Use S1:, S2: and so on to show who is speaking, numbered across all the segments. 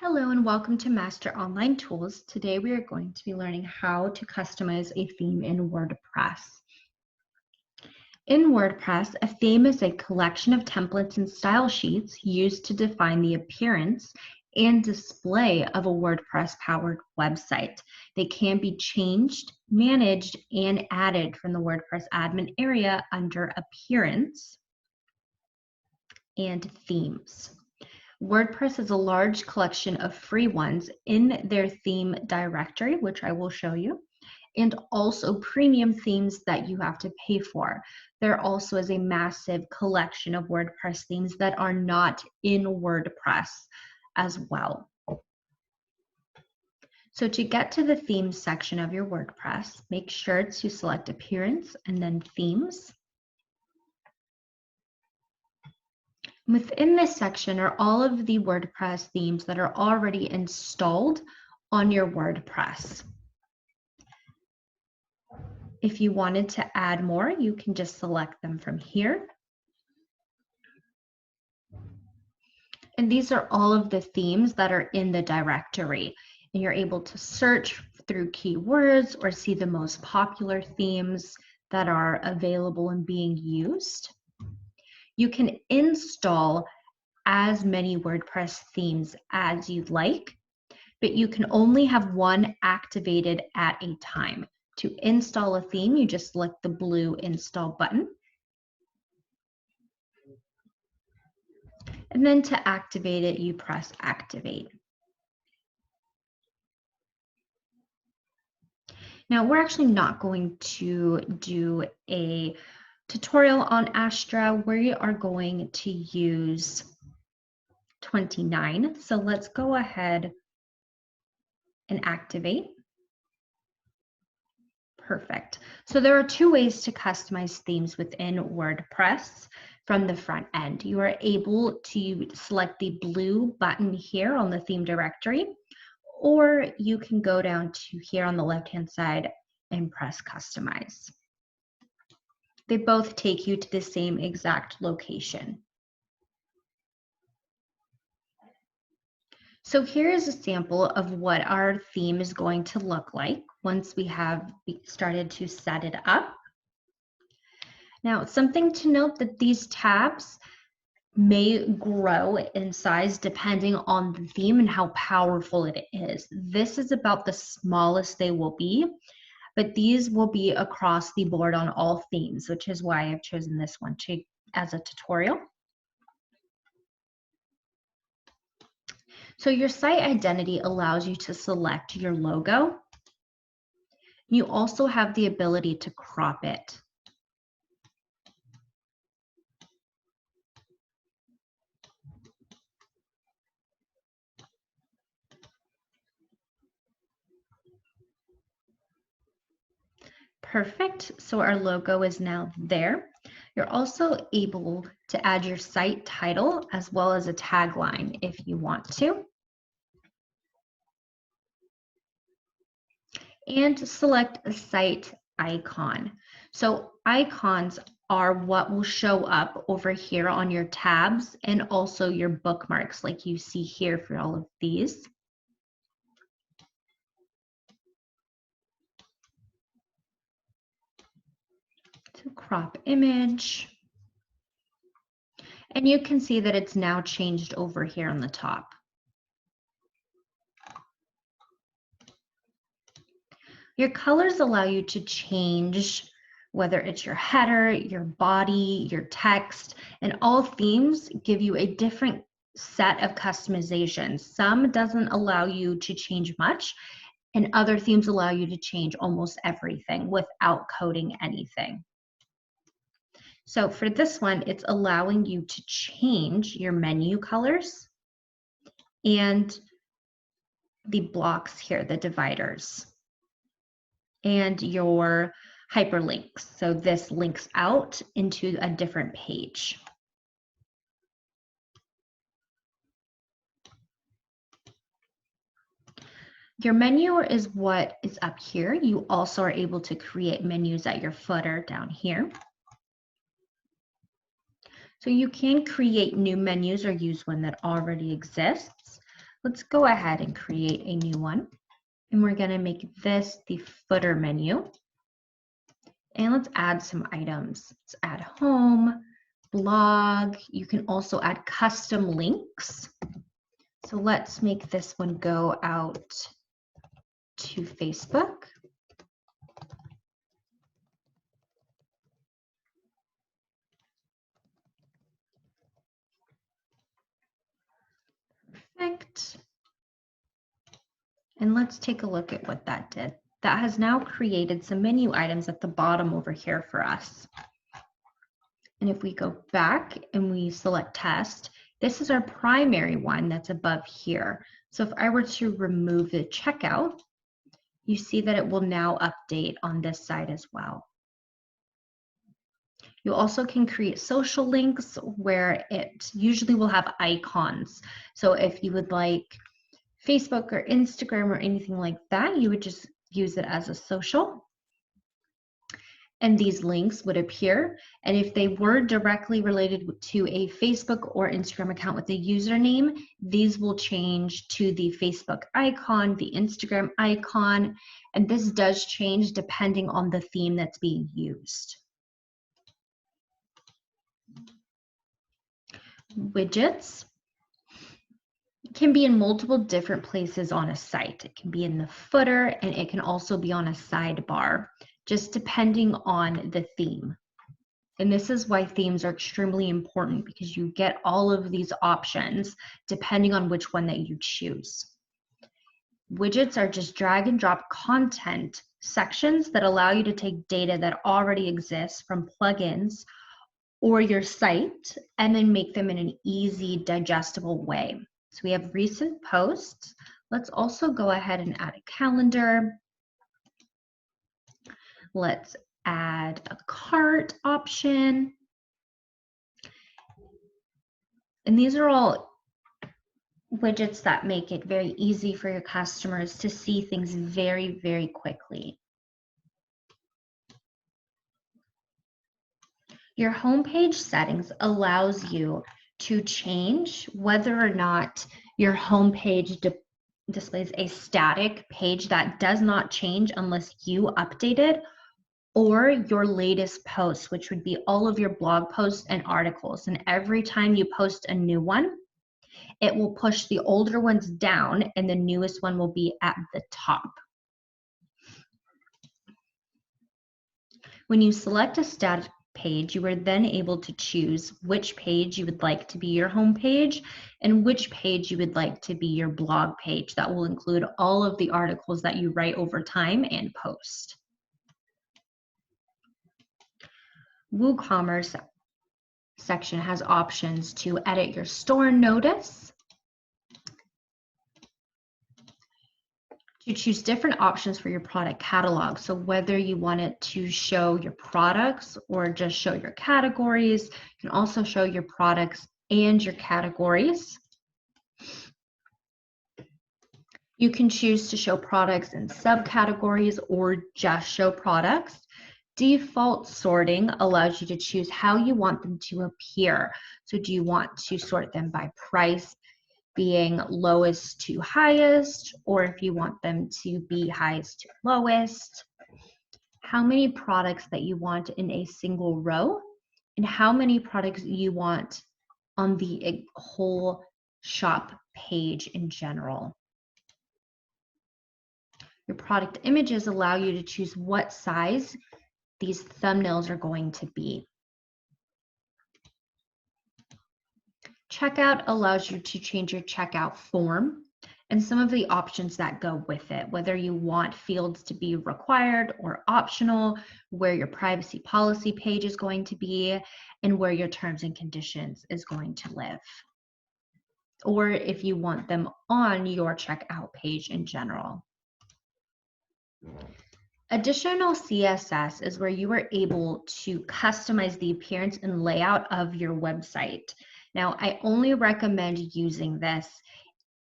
S1: Hello and welcome to Master Online Tools. Today we are going to be learning how to customize a theme in WordPress. In WordPress, a theme is a collection of templates and style sheets used to define the appearance and display of a WordPress-powered website. They can be changed, managed, and added from the WordPress admin area under Appearance and Themes. WordPress has a large collection of free ones in their theme directory, which I will show you, and also premium themes that you have to pay for. There also is a massive collection of WordPress themes that are not in WordPress as well. So to get to the themes section of your WordPress, make sure to select Appearance and then Themes. Within this section are all of the WordPress themes that are already installed on your WordPress. If you wanted to add more, you can just select them from here. And these are all of the themes that are in the directory. And you're able to search through keywords or see the most popular themes that are available and being used. You can install as many WordPress themes as you'd like, but you can only have one activated at a time. To install a theme, you just select the blue install button. And then to activate it, you press activate. Now, we're actually not going to do a tutorial on Astra. We are going to use 29. So let's go ahead and activate. Perfect. So there are two ways to customize themes within WordPress from the front end. You are able to select the blue button here on the theme directory, or you can go down to here on the left-hand side and press customize. They both take you to the same exact location. So here is a sample of what our theme is going to look like once we have started to set it up. Now, something to note that these tabs may grow in size depending on the theme and how powerful it is. This is about the smallest they will be, but these will be across the board on all themes, which is why I've chosen this one as a tutorial. So your site identity allows you to select your logo. You also have the ability to crop it. Perfect. So our logo is now there. You're also able to add your site title as well as a tagline if you want to. And select a site icon. So icons are what will show up over here on your tabs and also your bookmarks like you see here for all of these. So crop image. And you can see that it's now changed over here on the top. Your colors allow you to change whether it's your header, your body, your text, and all themes give you a different set of customizations. Some doesn't allow you to change much, and other themes allow you to change almost everything without coding anything. So for this one, it's allowing you to change your menu colors and the blocks here, the dividers, and your hyperlinks. So this links out into a different page. Your menu is what is up here. You also are able to create menus at your footer down here. So you can create new menus or use one that already exists. Let's go ahead and create a new one. And we're going to make this the footer menu. And let's add some items. Let's add home, blog. You can also add custom links. So let's make this one go out to Facebook. Perfect. And let's take a look at what that did. That has now created some menu items at the bottom over here for us. And if we go back and we select test, this is our primary one that's above here. So if I were to remove the checkout, you see that it will now update on this side as well. You also can create social links where it usually will have icons. So if you would like Facebook or Instagram or anything like that, you would just use it as a social. And these links would appear. And if they were directly related to a Facebook or Instagram account with a username, these will change to the Facebook icon, the Instagram icon, and this does change depending on the theme that's being used. Widgets can be in multiple different places on a site. It can be in the footer and it can also be on a sidebar, just depending on the theme. And this is why themes are extremely important, because you get all of these options depending on which one that you choose. Widgets are just drag and drop content sections that allow you to take data that already exists from plugins or your site and then make them in an easy, digestible way. So we have recent posts. Let's also go ahead and add a calendar. Let's add a cart option. And these are all widgets that make it very easy for your customers to see things very, very quickly. Your homepage settings allows you to change whether or not your homepage displays a static page that does not change unless you update it, or your latest posts, which would be all of your blog posts and articles. And every time you post a new one, it will push the older ones down and the newest one will be at the top. When you select a static page, you are then able to choose which page you would like to be your home page and which page you would like to be your blog page. That will include all of the articles that you write over time and post. WooCommerce section has options to edit your store notice, to choose different options for your product catalog. So whether you want it to show your products or just show your categories, you can also show your products and your categories. You can choose to show products in subcategories or just show products. Default sorting allows you to choose how you want them to appear. So do you want to sort them by price, being lowest to highest, or if you want them to be highest to lowest, how many products that you want in a single row, and how many products you want on the whole shop page in general. Your product images allow you to choose what size these thumbnails are going to be. Checkout allows you to change your checkout form and some of the options that go with it, whether you want fields to be required or optional, where your privacy policy page is going to be, and where your terms and conditions is going to live, or if you want them on your checkout page in general. Additional CSS is where you are able to customize the appearance and layout of your website. Now, I only recommend using this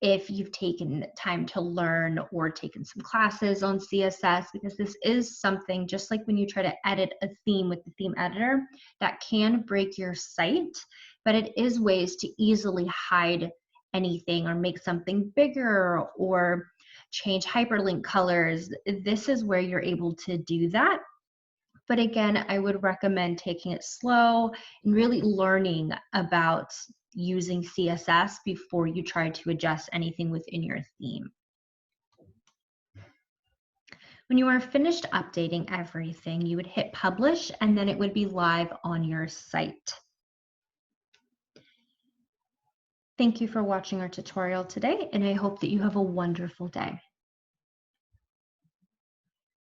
S1: if you've taken time to learn or taken some classes on CSS, because this is something, just like when you try to edit a theme with the theme editor, that can break your site, but it is ways to easily hide anything or make something bigger or change hyperlink colors, this is where you're able to do that. But again, I would recommend taking it slow and really learning about using CSS before you try to adjust anything within your theme. When you are finished updating everything, you would hit publish and then it would be live on your site. Thank you for watching our tutorial today, and I hope that you have a wonderful day.